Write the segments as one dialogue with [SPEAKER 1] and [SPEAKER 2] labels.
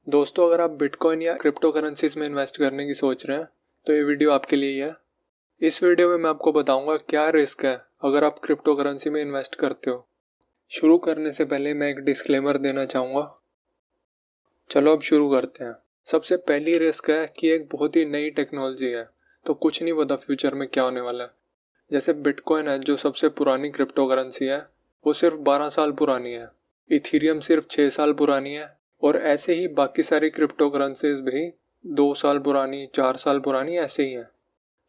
[SPEAKER 1] दोस्तों, अगर आप बिटकॉइन या क्रिप्टो करेंसीज में इन्वेस्ट करने की सोच रहे हैं तो ये वीडियो आपके लिए ही है। इस वीडियो में मैं आपको बताऊंगा क्या रिस्क है अगर आप क्रिप्टो करेंसी में इन्वेस्ट करते हो। शुरू करने से पहले मैं एक डिस्क्लेमर देना चाहूँगा। चलो अब शुरू करते हैं। सबसे पहली रिस्क है कि एक बहुत ही नई टेक्नोलॉजी है, तो कुछ नहीं पता फ्यूचर में क्या होने वाला है। जैसे बिटकॉइन है जो सबसे पुरानी क्रिप्टो करेंसी है, वो सिर्फ 12 साल पुरानी है। इथीरियम सिर्फ 6 साल पुरानी है और ऐसे ही बाकी सारी क्रिप्टो करेंसीज भी 2 साल पुरानी, 4 साल पुरानी ऐसे ही हैं।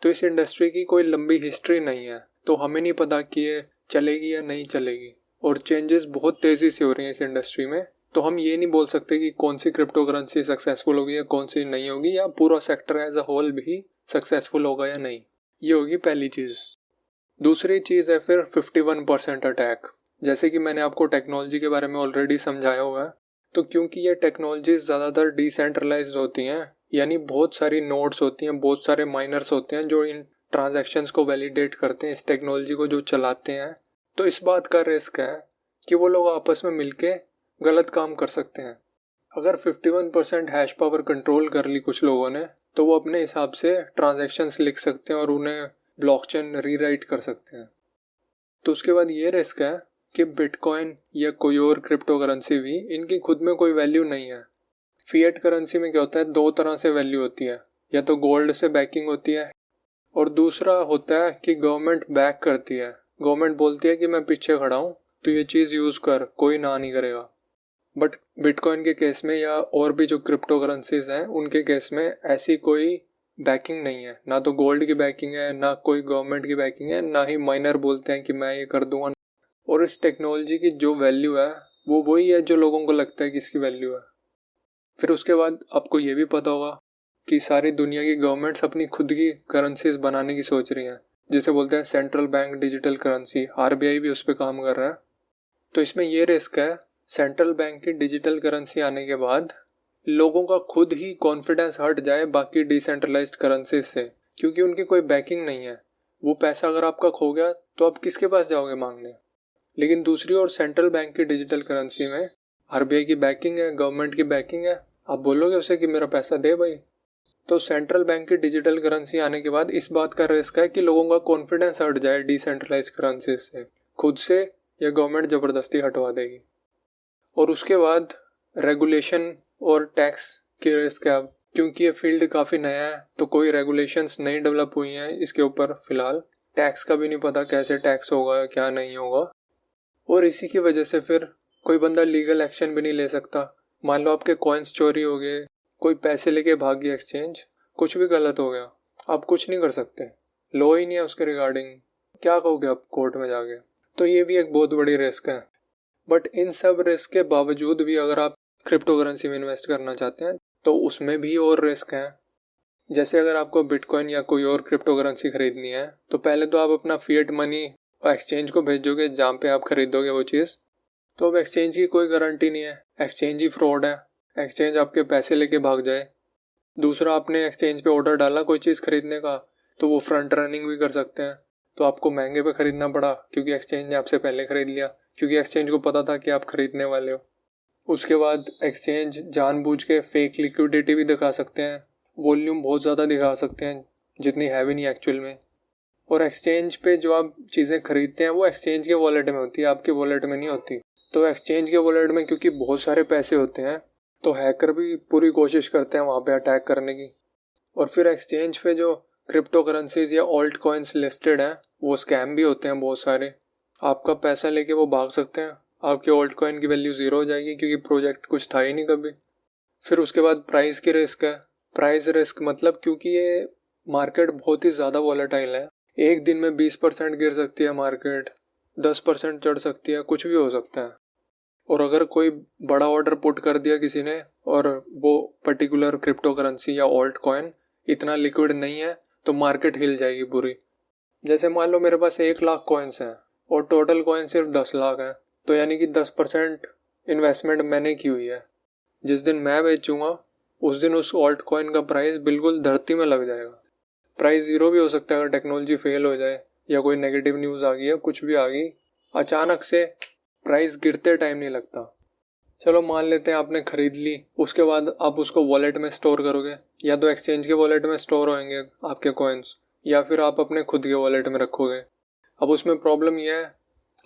[SPEAKER 1] तो इस इंडस्ट्री की कोई लंबी हिस्ट्री नहीं है, तो हमें नहीं पता कि ये चलेगी या नहीं चलेगी। और चेंजेस बहुत तेज़ी से हो रही हैं इस इंडस्ट्री में, तो हम ये नहीं बोल सकते कि कौन सी क्रिप्टो करेंसी सक्सेसफुल होगी या कौन सी नहीं होगी, या पूरा सेक्टर एज अ होल भी सक्सेसफुल होगा या नहीं। ये होगी पहली चीज़। दूसरी चीज़ है फिर 51% अटैक। जैसे कि मैंने आपको टेक्नोलॉजी के बारे में ऑलरेडी समझाया हुआ है, तो क्योंकि ये टेक्नोलॉजीज ज़्यादातर डिसेंट्रलाइज्ड होती हैं, यानी बहुत सारी नोड्स होती हैं, बहुत सारे माइनर्स होते हैं जो इन ट्रांजैक्शंस को वैलिडेट करते हैं, इस टेक्नोलॉजी को जो चलाते हैं। तो इस बात का रिस्क है कि वो लोग आपस में मिलके गलत काम कर सकते हैं। अगर 51% हैश पावर कंट्रोल कर ली कुछ लोगों ने, तो वो अपने हिसाब से ट्रांजैक्शंस लिख सकते हैं और उन्हें ब्लॉकचेन रीराइट कर सकते हैं। तो उसके बाद ये रिस्क है कि बिटकॉइन या कोई और क्रिप्टो करेंसी भी, इनकी खुद में कोई वैल्यू नहीं है। फिएट करेंसी में क्या होता है, दो तरह से वैल्यू होती है, या तो गोल्ड से बैकिंग होती है और दूसरा होता है कि गवर्नमेंट बैक करती है। गवर्नमेंट बोलती है कि मैं पीछे खड़ा हूँ, तो ये चीज़ यूज़ कर, कोई ना नहीं करेगा। बट बिटकॉइन के केस में या और भी जो क्रिप्टो करेंसीज हैं उनके केस में ऐसी कोई बैकिंग नहीं है। ना तो गोल्ड की बैकिंग है, ना कोई गवर्नमेंट की बैकिंग है, ना ही माइनर बोलते हैं कि मैं ये कर दूंगा। और इस टेक्नोलॉजी की जो वैल्यू है वो वही है जो लोगों को लगता है कि इसकी वैल्यू है। फिर उसके बाद आपको ये भी पता होगा कि सारी दुनिया की गवर्नमेंट्स अपनी खुद की करेंसीज बनाने की सोच रही हैं, जिसे बोलते हैं central bank digital currency. RBI भी उस पर काम कर रहा है। तो इसमें ये रिस्क है, सेंट्रल बैंक की डिजिटल करेंसी आने के बाद लोगों का खुद ही कॉन्फिडेंस हट जाए बाकी डिसेंट्रलाइज्ड करेंसीज से, क्योंकि उनकी कोई बैकिंग नहीं है। वो पैसा अगर आपका खो गया तो आप किसके पास जाओगे मांगने। लेकिन दूसरी ओर सेंट्रल बैंक की डिजिटल करेंसी में आरबीआई की बैकिंग है, गवर्नमेंट की बैकिंग है। आप बोलोगे उसे कि मेरा पैसा दे भाई। तो सेंट्रल बैंक की डिजिटल करेंसी आने के बाद इस बात का रिस्क है कि लोगों का कॉन्फिडेंस हट जाए डिसेंट्रलाइज्ड करेंसीज से, खुद से या गवर्नमेंट ज़बरदस्ती हटवा देगी। और उसके बाद रेगुलेशन और टैक्स की रिस्क है। अब क्योंकि ये फील्ड काफ़ी नया है तो कोई रेगुलेशंस नहीं डेवलप हुई हैं इसके ऊपर फ़िलहाल। टैक्स का भी नहीं पता कैसे टैक्स होगा क्या नहीं होगा। और इसी की वजह से फिर कोई बंदा लीगल एक्शन भी नहीं ले सकता। मान लो आपके कॉइन्स चोरी हो गए, कोई पैसे लेके भाग गया एक्सचेंज, कुछ भी गलत हो गया, आप कुछ नहीं कर सकते। लॉ ही नहीं है उसके रिगार्डिंग, क्या कहोगे आप कोर्ट में जाके। तो ये भी एक बहुत बड़ी रिस्क है। बट इन सब रिस्क के बावजूद भी अगर आप क्रिप्टो करेंसी में इन्वेस्ट करना चाहते हैं तो उसमें भी और रिस्क हैं। जैसे अगर आपको बिटकॉइन या कोई और क्रिप्टो करेंसी खरीदनी है तो पहले तो आप अपना फिएट मनी एक्सचेंज को भेजोगे जहाँ पे आप खरीदोगे वो चीज़। तो अब एक्सचेंज की कोई गारंटी नहीं है, एक्सचेंज ही फ्रॉड है, एक्सचेंज आपके पैसे लेके भाग जाए। दूसरा, आपने एक्सचेंज पे ऑर्डर डाला कोई चीज़ खरीदने का, तो वो फ्रंट रनिंग भी कर सकते हैं, तो आपको महंगे पे खरीदना पड़ा क्योंकि एक्सचेंज ने आपसे पहले खरीद लिया, क्योंकि एक्सचेंज को पता था कि आप खरीदने वाले हो। उसके बाद एक्सचेंज जानबूझ के फेक लिक्विडिटी भी दिखा सकते हैं, वॉल्यूम बहुत ज़्यादा दिखा सकते हैं जितनी है भी नहीं एक्चुअल में। और एक्सचेंज पे जो आप चीज़ें खरीदते हैं वो एक्सचेंज के वॉलेट में होती है, आपके वॉलेट में नहीं होती। तो एक्सचेंज के वॉलेट में क्योंकि बहुत सारे पैसे होते हैं तो हैकर भी पूरी कोशिश करते हैं वहाँ पे अटैक करने की। और फिर एक्सचेंज पे जो क्रिप्टो करेंसीज या ऑल्ट कॉइन्स लिस्टेड हैं वो स्कैम भी होते हैं बहुत सारे। आपका पैसा लेके वो भाग सकते हैं, आपके ऑल्ट कॉइन की वैल्यू ज़ीरो हो जाएगी क्योंकि प्रोजेक्ट कुछ था ही नहीं कभी। फिर उसके बाद प्राइस की रिस्क है। प्राइस रिस्क मतलब क्योंकि ये मार्केट बहुत ही ज़्यादा वॉलेटाइल है, एक दिन में 20% गिर सकती है मार्केट, 10% चढ़ सकती है, कुछ भी हो सकता है। और अगर कोई बड़ा ऑर्डर पुट कर दिया किसी ने और वो पर्टिकुलर क्रिप्टो करेंसी या ऑल्ट कॉइन इतना लिक्विड नहीं है तो मार्केट हिल जाएगी पूरी। जैसे मान लो मेरे पास 1 लाख कॉइन्स हैं और टोटल कॉइन सिर्फ 10 लाख हैं, तो यानी कि 10% इन्वेस्टमेंट मैंने की हुई है। जिस दिन मैं बेचूंगा उस दिन उस ऑल्ट कॉइन का प्राइस बिल्कुल धरती में लग जाएगा। प्राइस ज़ीरो भी हो सकता है अगर टेक्नोलॉजी फेल हो जाए या कोई नेगेटिव न्यूज़ आ गई या कुछ भी आ गई, अचानक से प्राइस गिरते टाइम नहीं लगता। चलो मान लेते हैं आपने खरीद ली, उसके बाद आप उसको वॉलेट में स्टोर करोगे, या तो एक्सचेंज के वॉलेट में स्टोर होंगे आपके कॉइन्स, या फिर आप अपने खुद के वॉलेट में रखोगे। अब उसमें प्रॉब्लम यह है,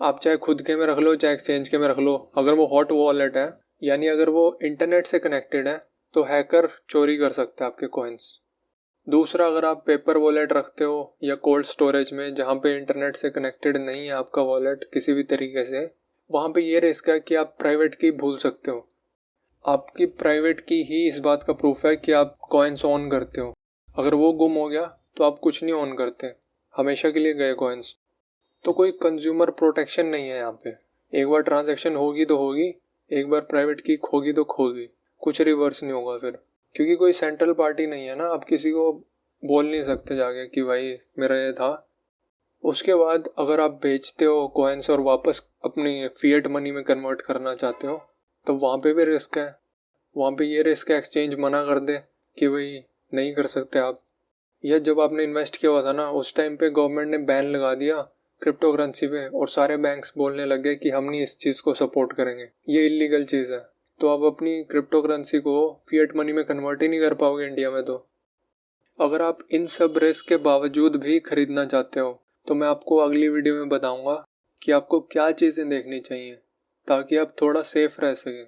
[SPEAKER 1] आप चाहे खुद के में रख लो चाहे एक्सचेंज के में रख लो, अगर वो हॉट वॉलेट है यानी अगर वो इंटरनेट से कनेक्टेड है तो हैकर चोरी कर सकता है आपके कॉइन्स। दूसरा, अगर आप पेपर वॉलेट रखते हो या कोल्ड स्टोरेज में जहाँ पे इंटरनेट से कनेक्टेड नहीं है आपका वॉलेट किसी भी तरीके से, वहाँ पे ये रिस्क है कि आप प्राइवेट की भूल सकते हो। आपकी प्राइवेट की ही इस बात का प्रूफ है कि आप कॉइन्स ऑन करते हो। अगर वो गुम हो गया तो आप कुछ नहीं ऑन करते, हमेशा के लिए गए कॉइन्स। तो कोई कंज्यूमर प्रोटेक्शन नहीं है यहाँ पे। एक बार ट्रांजैक्शन होगी तो होगी, एक बार प्राइवेट की खोगी तो खोगी, कुछ रिवर्स नहीं होगा फिर, क्योंकि कोई सेंट्रल पार्टी नहीं है ना। आप किसी को बोल नहीं सकते जाके कि भाई मेरा ये था। उसके बाद अगर आप बेचते हो कॉइन्स और वापस अपनी फिएट मनी में कन्वर्ट करना चाहते हो तो वहाँ पे भी रिस्क है। वहाँ पे ये रिस्क है एक्सचेंज मना कर दे कि भाई नहीं कर सकते आप। या जब आपने इन्वेस्ट किया हुआ था ना, उस टाइम पे गवर्नमेंट ने बैन लगा दिया क्रिप्टो करेंसी पे और सारे बैंक्स बोलने लगे कि हम नहीं इस चीज़ को सपोर्ट करेंगे, ये इलीगल चीज़ है। तो आप अपनी क्रिप्टो करेंसी को फिएट मनी में कन्वर्ट ही नहीं कर पाओगे इंडिया में। तो अगर आप इन सब रिस्क के बावजूद भी खरीदना चाहते हो तो मैं आपको अगली वीडियो में बताऊंगा कि आपको क्या चीज़ें देखनी चाहिए ताकि आप थोड़ा सेफ रह सकें।